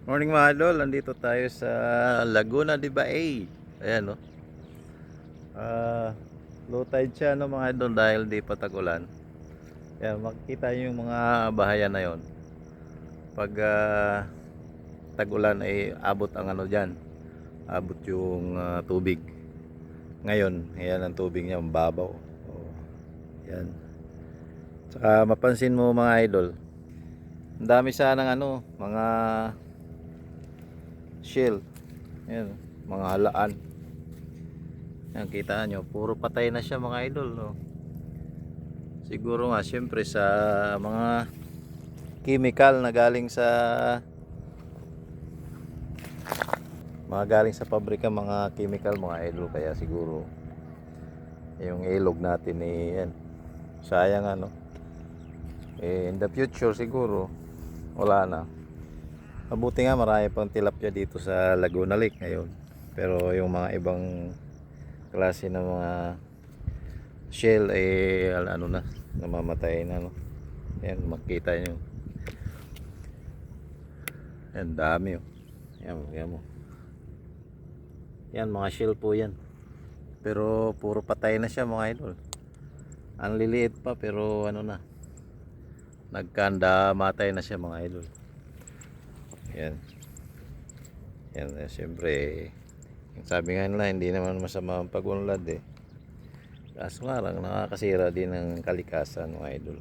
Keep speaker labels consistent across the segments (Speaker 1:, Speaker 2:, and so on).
Speaker 1: Morning mga idol, nandito tayo sa Laguna de Bay. Ayan no. Ah, Low tide siya no mga idol dahil di pa tag-ulan. Ayan, makikita niyo yung mga bahayan na yon. Pag tag-ulan ay abot ang ano diyan. Abot yung tubig. Ngayon, ayan ang tubig niya, mababaw. Oh, ayan. Saka mapansin mo mga idol, ang dami sanang ano, mga shell. Ayan, mga halaan. Yan, kita nyo, puro patay na siya mga idol, no? Siguro nga, syempre sa mga chemical na galing sa pabrika, mga chemical mga idol, kaya siguro yung ilog natin yan, sayang ano. In the future siguro wala na. Mabuti nga marami pang tilapia dito sa Laguna Lake ngayon, pero yung mga ibang klase ng mga shell ano na, namamatay na no. Ayan, makita nyo. Ayan, dami oh. Ayan mo. Yan, mga shell po yan. Pero puro patay na siya mga idol. Ang liliit pa pero ano na. Nagkanda matay na siya mga idol. Yan. Yan, siyempre. Sabi nga nila, hindi naman masama ang pag-unlad eh. Kaso nga lang, nakakasira din ng kalikasan mga idol.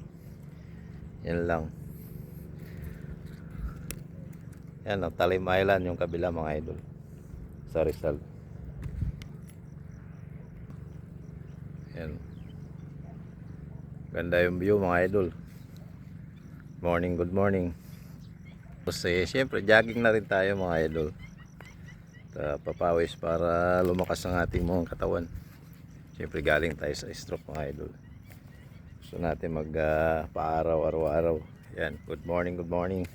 Speaker 1: Yan lang. Yan, Talim Island yung kabila mga idol. Sa Rizal. Yan. Ganda yung view mga idol. Morning, good morning. Kasi syempre jogging na rin tayo mga idol. Papawis para lumakas ang ating mga katawan. Syempre galing tayo sa stroke mga idol. Gusto natin mag paaraw araw-araw. Yan, good morning, good morning.